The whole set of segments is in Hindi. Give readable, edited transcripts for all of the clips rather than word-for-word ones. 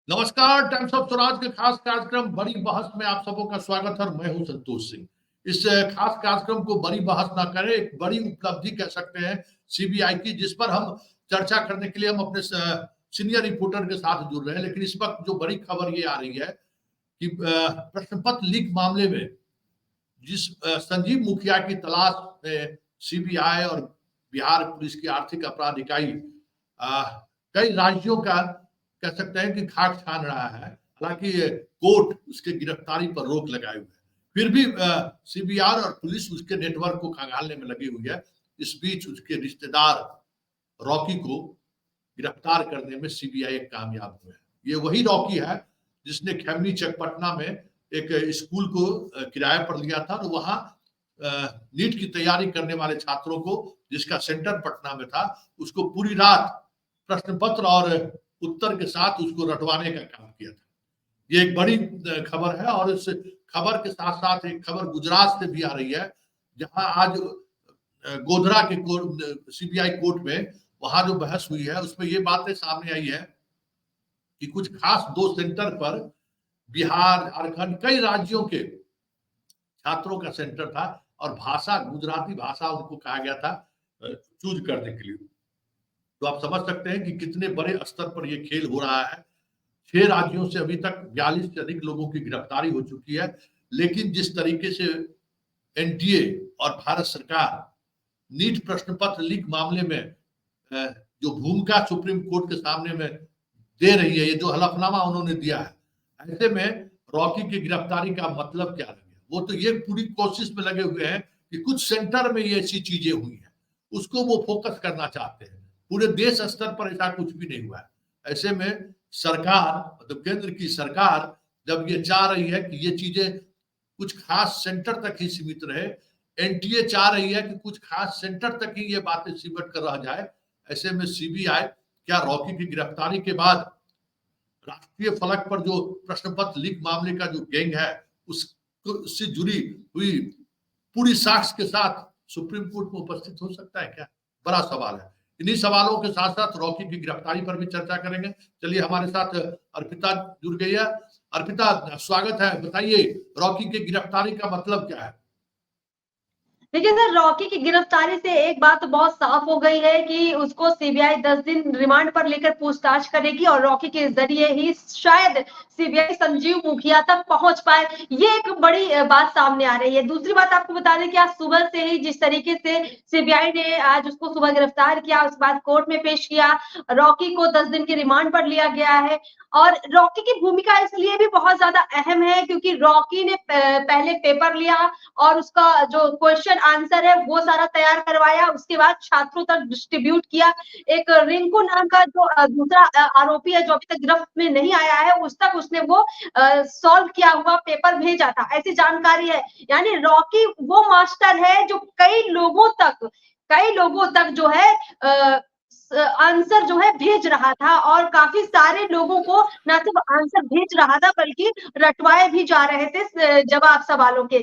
नमस्कार। टाइम्स ऑफ स्वराज के खास कार्यक्रम बड़ी बहस में आप सबों का स्वागत है। मैं हूं संतोष सिंह। इस खास कार्यक्रम को बड़ी बहस ना करें, एक बड़ी उपलब्धि कह सकते हैं सीबीआई की, जिस पर हम चर्चा करने के लिए हम अपने सीनियर रिपोर्टर के साथ जुड़ रहे हैं। लेकिन इस वक्त जो बड़ी खबर ये आ रही है कि प्रश्न पत्र लीक मामले में जिस संजीव मुखिया की तलाश में सीबीआई और बिहार पुलिस की आर्थिक अपराध इकाई कई राज्यों का कह सकते हैं कि खाक छान रहा है। हालांकि कोर्ट उसके गिरफ्तारी पर रोक लगाए हुए है, फिर भी सीबीआई और पुलिस उसके नेटवर्क को खंगालने में लगी हुई है। इस बीच उसके रिश्तेदार रॉकी को गिरफ्तार करने में सीबीआई कामयाब हुए है। ये वही रॉकी है जिसने खैमनी चक पटना में एक स्कूल को किराए पर लिया था और वहां नीट की तैयारी करने वाले छात्रों को, जिसका सेंटर पटना में था, उसको पूरी रात प्रश्न पत्र और उत्तर के साथ उसको रटवाने का काम किया था। ये एक बड़ी खबर है और इस खबर के साथ साथ एक खबर गुजरात से भी आ रही है, जहां आज गोधरा के सीबीआई कोर्ट में वहां जो बहस हुई है उसमें ये बातें सामने आई है कि कुछ खास दो सेंटर पर बिहार, झारखंड, कई राज्यों के छात्रों का सेंटर था और भाषा गुजराती भाषा उनको कहा गया था चूज करने के लिए। तो आप समझ सकते हैं कि कितने बड़े स्तर पर यह खेल हो रहा है। 6 राज्यों से अभी तक 42 से अधिक लोगों की गिरफ्तारी हो चुकी है। लेकिन जिस तरीके से एनटीए और भारत सरकार नीट प्रश्न पत्र लीक मामले में जो भूमिका सुप्रीम कोर्ट के सामने में दे रही है, ये जो हलफनामा उन्होंने दिया है, ऐसे में रॉकी की गिरफ्तारी का मतलब क्या लगे? वो तो ये पूरी कोशिश में लगे हुए हैं कि कुछ सेंटर में ये ऐसी चीजें हुई हैं, उसको वो फोकस करना चाहते हैं। पूरे देश स्तर पर ऐसा कुछ भी नहीं हुआ है। ऐसे में सरकार, मतलब केंद्र की सरकार, जब ये चाह रही है कि ये चीजें कुछ खास सेंटर तक ही सीमित रहे, एनटीए चाह रही है कि कुछ खास सेंटर तक ही ये बातें सिमट कर रह जाए, ऐसे में सीबीआई क्या रॉकी की गिरफ्तारी के बाद राष्ट्रीय फलक पर जो प्रश्न पत्र लीक मामले का जो गैंग है उससे जुड़ी हुई पूरी साक्ष्य के साथ सुप्रीम कोर्ट में उपस्थित हो सकता है क्या? बड़ा सवाल है। इन्हीं सवालों के साथ साथ रॉकी की गिरफ्तारी पर भी चर्चा करेंगे। चलिए, हमारे साथ अर्पिता जुड़ गई है। अर्पिता, स्वागत है। बताइए, रॉकी की गिरफ्तारी का मतलब क्या है? देखिए सर, रॉकी की गिरफ्तारी से एक बात तो बहुत साफ हो गई है कि उसको सीबीआई 10 दिन रिमांड पर लेकर पूछताछ करेगी और रॉकी के जरिए ही शायद सीबीआई संजीव मुखिया तक पहुंच पाए। ये एक बड़ी बात सामने आ रही है। दूसरी बात आपको बता दें कि आज सुबह से ही जिस तरीके से सीबीआई ने आज उसको सुबह गिरफ्तार किया, उसके बाद कोर्ट में पेश किया, रॉकी को 10 दिन के रिमांड पर लिया गया है। और रॉकी की भूमिका इसलिए भी बहुत ज्यादा अहम है क्योंकि रॉकी ने पहले पेपर लिया और उसका जो क्वेश्चन आंसर है वो सारा तैयार करवाया, उसके बाद छात्रों तक डिस्ट्रीब्यूट किया। एक रिंकू नाम का जो दूसरा आरोपी है जो अभी तक गिरफ्त में नहीं आया है, उस तक उसने वो सॉल्व किया हुआ पेपर भेजा था, ऐसी जानकारी है। यानी रॉकी वो मास्टर है जो कई लोगों तक जो है आंसर जो है भेज रहा था और काफी सारे लोगों को ना सिर्फ आंसर भेज रहा था बल्कि रटवाए भी जा रहे थे जवाब सवालों के।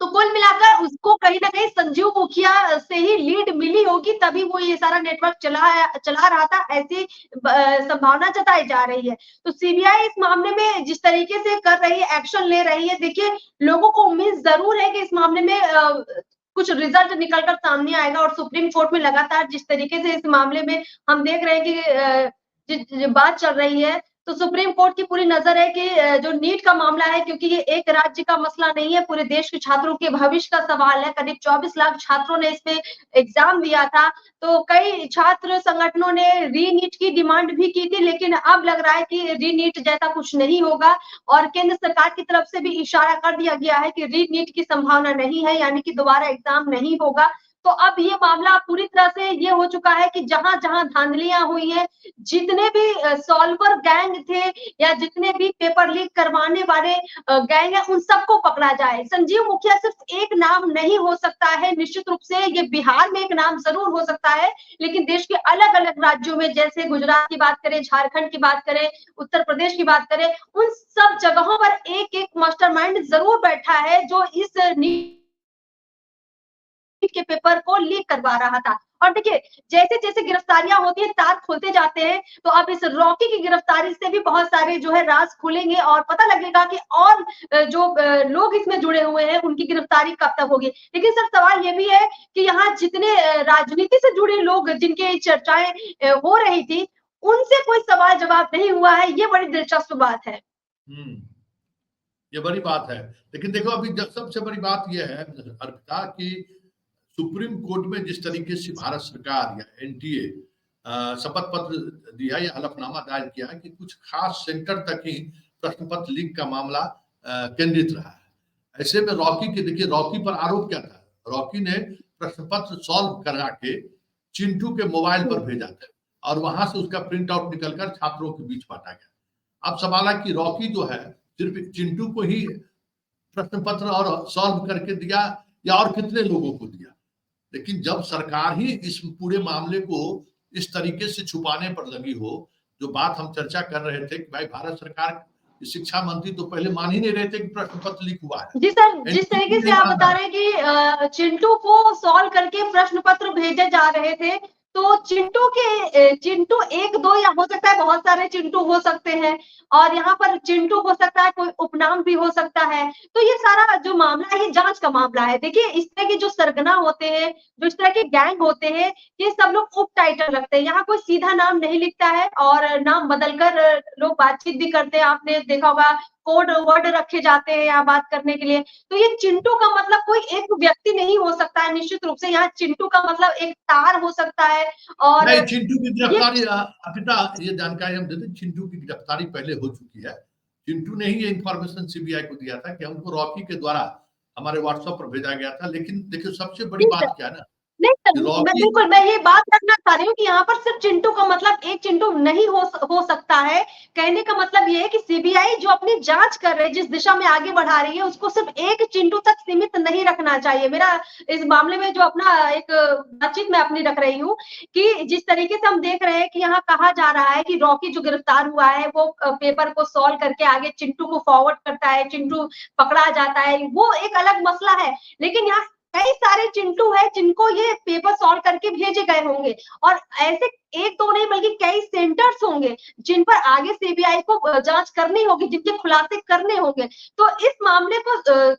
तो कुल मिलाकर उसको कहीं ना कहीं संजीव मुखिया से ही लीड मिली होगी, तभी वो ये सारा नेटवर्क चला रहा था, ऐसी संभावना जताई जा रही है। तो सीबीआई इस मामले में जिस तरीके से कर रही है, एक्शन ले रही है, देखिए लोगों को उम्मीद जरूर है कि इस मामले में कुछ रिजल्ट निकलकर सामने आएगा। और सुप्रीम कोर्ट में लगातार जिस तरीके से इस मामले में हम देख रहे हैं कि बात चल रही है, तो सुप्रीम कोर्ट की पूरी नजर है कि जो नीट का मामला है, क्योंकि ये एक राज्य का मसला नहीं है, पूरे देश के छात्रों के भविष्य का सवाल है। करीब 24 लाख छात्रों ने इसमें एग्जाम दिया था, तो कई छात्र संगठनों ने री नीट की डिमांड भी की थी, लेकिन अब लग रहा है कि री नीट जैसा कुछ नहीं होगा और केंद्र सरकार की तरफ से भी इशारा कर दिया गया है कि री नीट की संभावना नहीं है, यानी कि दोबारा एग्जाम नहीं होगा। तो अब ये मामला पूरी तरह से ये हो चुका है कि जहां जहां धांधलियां हुई हैं, जितने भी सॉल्वर गैंग थे या जितने भी पेपर लीक करवाने वाले गैंग है, उन सबको पकड़ा जाए। संजीव मुखिया सिर्फ एक नाम नहीं हो सकता है, निश्चित रूप से ये बिहार में एक नाम जरूर हो सकता है, लेकिन देश के अलग अलग राज्यों में, जैसे गुजरात की बात करें, झारखंड की बात करें, उत्तर प्रदेश की बात करें, उन सब जगहों पर एक एक मास्टरमाइंड जरूर बैठा है जो इस नीट नीट के पेपर को लीक करवा रहा था। और देखिए जैसे जैसे गिरफ्तारियां होती है तार खुलते जाते हैं, तो अब इस रॉकी की गिरफ्तारी से भी बहुत सारे जो है राज खुलेंगे और पता लगेगा कि और जो लोग इसमें जुड़े हुए हैं उनकी गिरफ्तारी कब तक होगी। लेकिन सर सवाल ये भी है कि यहाँ जितने राजनीति से जुड़े लोग जिनकी चर्चाएं हो रही थी, उनसे कोई सवाल जवाब नहीं हुआ है, ये बड़ी दिलचस्प बात है। ये बड़ी बात है। लेकिन देखो अभी सबसे बड़ी बात यह है अर्पिता कि सुप्रीम कोर्ट में जिस तरीके से भारत सरकार या एनटीए शपथ पत्र दिया या हलफनामा दायर किया है कि कुछ खास सेंटर तक ही प्रश्न पत्र लीक का मामला केंद्रित रहा है। ऐसे में रॉकी के देखिए रॉकी पर आरोप क्या था, रॉकी ने प्रश्न पत्र सॉल्व करा के चिंटू के मोबाइल पर भेजा था और वहां से उसका प्रिंट आउट निकलकर छात्रों के बीच बांटा गया। अब सवाल है कि रॉकी जो है सिर्फ चिंटू को ही प्रश्न पत्र और सॉल्व करके दिया या और कितने लोगों को दिया। लेकिन जब सरकार ही इस पूरे मामले को इस तरीके से छुपाने पर लगी हो, जो बात हम चर्चा कर रहे थे कि भाई भारत सरकार शिक्षा मंत्री तो पहले मान ही नहीं रहे थे कि प्रश्न पत्र लीक हुआ है। जी सर, जिस तरीके से आप बता रहे हैं कि चिंटू को सॉल्व करके प्रश्न पत्र भेजे जा रहे थे, तो चिंटू एक दो या हो सकता है बहुत सारे चिंटू हो सकते हैं और यहाँ पर चिंटू हो सकता है, कोई उपनाम भी हो सकता है। तो ये सारा जो मामला है ये जांच का मामला है। देखिए इस तरह के जो सरगना होते हैं, जो इस तरह के गैंग होते हैं, ये सब लोग उप टाइटल रखते हैं। यहाँ कोई सीधा नाम नहीं लिखता है और नाम बदलकर लोग बातचीत भी करते हैं। आपने देखा होगा कोड वर्ड रखे जाते हैं यहाँ बात करने के लिए। तो ये चिंटू का मतलब कोई एक व्यक्ति नहीं हो सकता है निश्चित रूप से। यहाँ चिंटू का मतलब एक तार हो सकता है और नहीं, चिंटू की गिरफ्तारी अर्पिता ये जानकारी हम देते, चिंटू की गिरफ्तारी पहले हो चुकी है। चिंटू ने ही ये इंफॉर्मेशन सीबीआई को दिया था कि हमको रॉकी के द्वारा हमारे व्हाट्सएप पर भेजा गया था। लेकिन देखिए सबसे बड़ी बात क्या है ना, नहीं सर, मैं बिल्कुल मैं ये बात रखना चाह रही हूँ कि यहाँ पर सिर्फ चिंटू का मतलब एक चिंटू नहीं हो सकता है। कहने का मतलब ये है कि सीबीआई जो अपनी जांच कर रही है, जिस दिशा में आगे बढ़ा रही है, उसको सिर्फ एक चिंटू तक सीमित नहीं रखना चाहिए। मेरा इस मामले में जो अपना एक बातचीत मैं अपनी रख रही हूँ कि जिस तरीके से हम देख रहे हैं कि यहाँ कहा जा रहा है कि रॉकी जो गिरफ्तार हुआ है वो पेपर को सॉल्व करके आगे चिंटू को फॉरवर्ड करता है, चिंटू पकड़ा जाता है, वो एक अलग मसला है। लेकिन यहाँ कई सारे चिंटू है जिनको ये पेपर सॉल्व करके भेजे गए होंगे और ऐसे एक दो नहीं बल्कि कई सेंटर्स होंगे जिन पर आगे सीबीआई को जांच करनी होगी, जिनके खुलासे करने होंगे। तो इस मामले को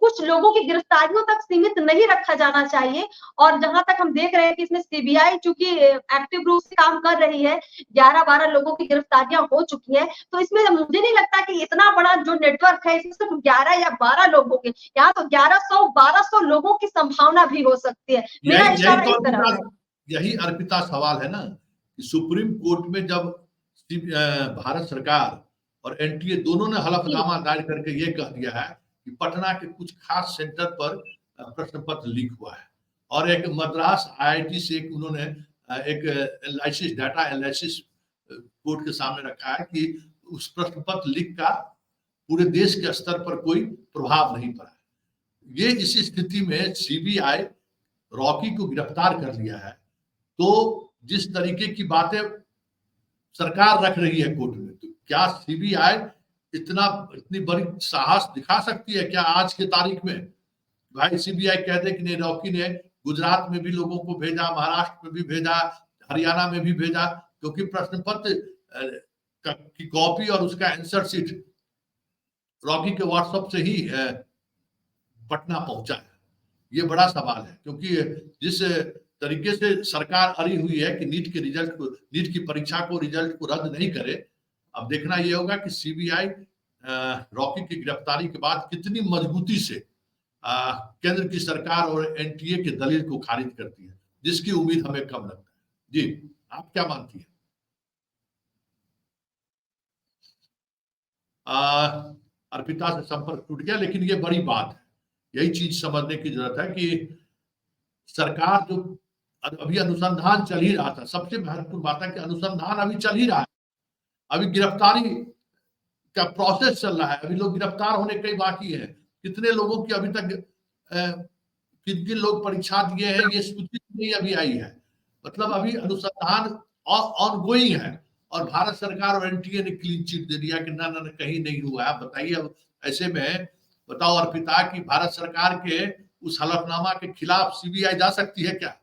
कुछ लोगों की गिरफ्तारियों तक सीमित नहीं रखा जाना चाहिए। और जहां तक हम देख रहे हैं कि इसमें सीबीआई चूंकि एक्टिव रूप से काम कर रही है, 11-12 लोगों की गिरफ्तारियां हो चुकी है, तो इसमें मुझे नहीं लगता कि इतना बड़ा जो नेटवर्क है इसमें सिर्फ 11 या 12 लोग होंगे। यहाँ तो 1100-1200 लोगों की संभावना भी हो सकती है। मेरा इशारा इस तरह है। यही अर्पिता सवाल है ना कि सुप्रीम कोर्ट में जब भारत सरकार और एनटीए दोनों ने हलफनामा दायर करके ये कह दिया है कि पटना के कुछ खास सेंटर पर प्रश्न पत्र लीक हुआ है और एक मद्रास आईआईटी से एक उन्होंने एक एनालिसिस डाटा एनालिसिस कोर्ट के सामने रखा है कि उस प्रश्न पत्र लीक का पूरे देश के स्तर पर कोई प्रभाव नहीं पड़ा है। ये इसी स्थिति में सीबीआई रॉकी को गिरफ्तार कर लिया है, तो जिस तरीके की बातें सरकार रख रही है कोर्ट में, तो क्या सीबीआई इतनी बड़ी साहस दिखा सकती है क्या आज के तारीख में? भाई सीबीआई कह दे कि नहीं, रॉकी ने गुजरात में भी लोगों को भेजा, महाराष्ट्र में भी भेजा, हरियाणा में भी भेजा, क्योंकि प्रश्न पत्र की कॉपी और उसका आंसर शीट रॉकी के व्हाट्सएप से ही पटना पहुंचा है। ये बड़ा सवाल है क्योंकि जिस तरीके से सरकार अड़ी हुई है कि नीट की परीक्षा को रिजल्ट को रद्द नहीं करे। अब देखना यह होगा कि सीबीआई रॉकी की गिरफ्तारी के बाद कितनी मजबूती से केंद्र की सरकार और एनटीए के दलील को खारिज करती है, जिसकी उम्मीद हमें कम लगता है। जी, आप क्या मानती हैं? अर्पिता से संपर्क टूट गया, लेकिन ये बड़ी बात है। यही चीज समझने की जरूरत है कि सरकार जो अभी अनुसंधान चल ही रहा था, सबसे महत्वपूर्ण बात है कि अनुसंधान अभी चल ही रहा है, अभी गिरफ्तारी का प्रोसेस चल रहा है, अभी लोग गिरफ्तार होने कई बाकी है। कितने लोगों की अभी तक किन किन लोग परीक्षा दिए हैं ये सूची नहीं अभी आई है। मतलब अभी अनुसंधान ऑनगोइंग है और भारत सरकार और एनटीए ने क्लीन चिट दे दिया कि ना कहीं नहीं हुआ है। बताइए अब ऐसे में बताओ अर्पिता कि भारत सरकार के उस हलफनामा के खिलाफ सीबीआई जा सकती है क्या?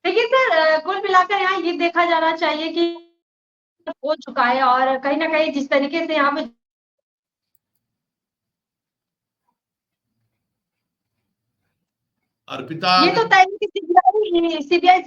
देखिए सर, कुल मिलाकर यहाँ ये देखा जाना चाहिए कि हो चुका है और कहीं न कहीं जिस तरीके से यहाँ पे अर्पिता ये तो तय है कि सीबीआई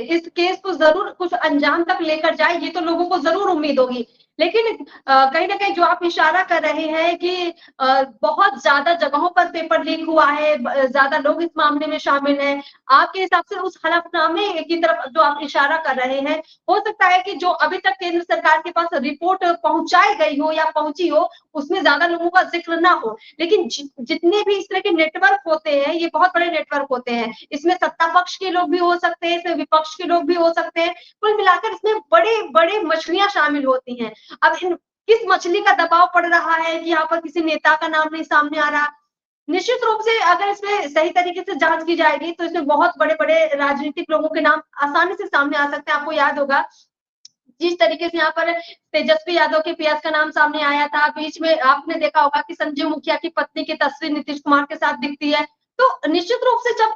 इस केस को ज़रूर कुछ अंजाम तक लेकर जाए, ये तो लोगों को ज़रूर उम्मीद होगी। लेकिन कहीं न कहीं जो आप इशारा कर रहे हैं कि बहुत ज़्यादा जगहों पर पेपर लीक हुआ है, ज़्यादा लोग इस मामले में शामिल हैं। आपके हिसाब से उस हलफनामे की तरफ जो आप इशारा कर रहे हैं, हो सकता है कि जो अभी तक केंद्र सरकार के पास रिपोर्ट पहुँचाई गई हो या पहुँची हो, उसमें ज़्यादा लोगों का ज़िक्र ना हो। लेकिन जितने भी इस तरह के नेटवर्क होते हैं, ये बहुत बड़े नेटवर्क होते हैं। इसमें सत्ता पक्ष के लोग भी हो सकते हैं, इसमें विपक्ष के लोग भी हो सकते हैं। कुल मिलाकर इसमें बड़े-बड़े मछलियाँ शामिल होती हैं। अब इन किस मछली का दबाव पड़ रहा है कि यहाँ पर किसी नेता का नाम नहीं सामने आ रहा। निश्चित रूप से अगर इसमें सही तरीके से जाँच की जाएगी, तो इसमें बहुत बड़े-बड़े राजनीतिक लोगों के नाम आसानी से सामने आ सकते हैं। आपको याद होगा जिस तरीके से यहाँ पर तेजस्वी यादव के पियाज का नाम सामने आया था, बीच में आपने देखा होगा कि संजीव मुखिया की पत्नी की तस्वीर नीतीश कुमार के साथ दिखती है। तो निश्चित रूप से जब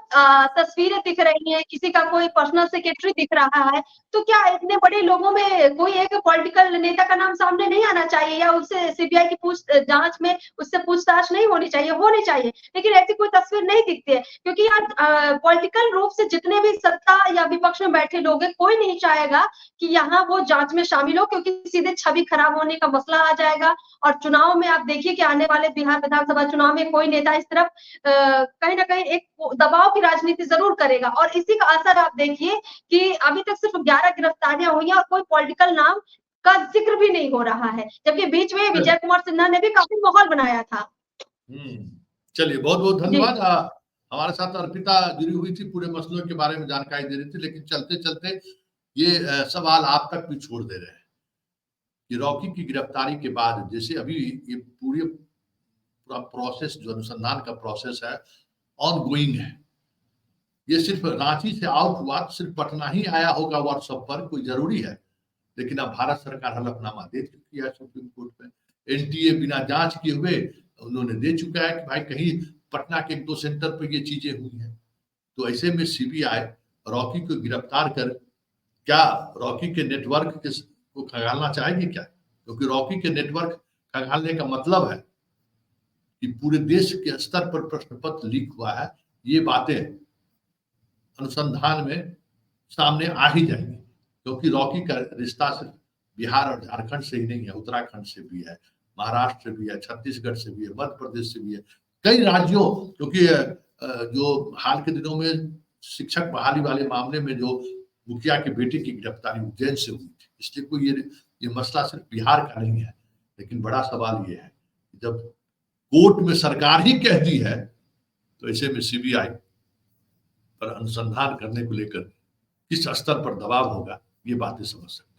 तस्वीरें दिख रही हैं, किसी का कोई पर्सनल सेक्रेटरी दिख रहा है, तो क्या इतने बड़े लोगों में कोई एक पॉलिटिकल नेता का नाम सामने नहीं आना चाहिए या उससे सीबीआई की जाँच में उससे पूछताछ नहीं होनी चाहिए? होनी चाहिए। लेकिन ऐसी कोई तस्वीर नहीं दिखती है, क्योंकि यहाँ पॉलिटिकल रूप से जितने भी सत्ता या विपक्ष में बैठे लोग हैं, कोई नहीं चाहेगा कि यहाँ वो जाँच में शामिल हो, क्योंकि सीधे छवि खराब होने का मसला आ जाएगा। और चुनाव में आप देखिए कि आने वाले बिहार विधानसभा चुनाव में कोई नेता इस तरफ कहीं न कहीं एक दबाव की राजनीति ज़रूर करेगा और इसी का असर आप देखिए कि अभी तक सिर्फ 11 गिरफ्तारियाँ हुई हैं और कोई पॉलिटिकल नाम का ज़िक्र भी नहीं हो रहा है। जबकि बीच में विजय कुमार सिन्हा ने भी काफ़ी माहौल बनाया था। चलिए बहुत-बहुत जी। धन्यवाद। हमारे साथ अर्पिता जुड़ी हुई थी, पूरे मसलों के बारे में जानकारी दे रही थी, लेकिन चलते-चलते ये सवाल आप तक भी छोड़ दे रहे हैं कि रॉकी की गिरफ्तारी के बाद जैसे अभी ये पूरा प्रोसेस जो अनुसंधान का प्रोसेस है ऑनगोइंग है। ये सिर्फ रांची से आउट हुआ, सिर्फ पटना ही आया होगा व्हाट्सएप पर, कोई जरूरी है। लेकिन अब भारत सरकार हलफनामा दे चुकी है सुप्रीम कोर्ट में। एनटीए बिना जांच किए हुए उन्होंने दे चुका है कि भाई कहीं पटना के 1-2 सेंटर पर ये चीजें हुई हैं। तो ऐसे में सीबीआई रॉकी को गिरफ्तार कर क्या रॉकी के नेटवर्क को खंगालना चाहेगी क्या? क्योंकि रॉकी के नेटवर्क खंगालने का मतलब है कि पूरे देश के स्तर पर प्रश्न पत्र लीक हुआ है। ये बातें अनुसंधान में सामने आ ही जाएंगी, क्योंकि रॉकी का रिश्ता सिर्फ बिहार और झारखंड से ही नहीं है, उत्तराखंड से भी है, महाराष्ट्र से भी है, छत्तीसगढ़ से भी है, मध्य प्रदेश से भी है, कई राज्यों। क्योंकि जो हाल के दिनों में शिक्षक बहाली वाले मामले में जो मुखिया की बेटी की गिरफ्तारी उज्जैन से हुई थी, इसलिए कोई ये मसला सिर्फ बिहार का नहीं है। लेकिन बड़ा सवाल ये है जब कोर्ट में सरकार ही कह दी है, तो ऐसे में सीबीआई पर अनुसंधान करने को लेकर किस स्तर पर दबाव होगा, ये बातें समझ सकते हैं।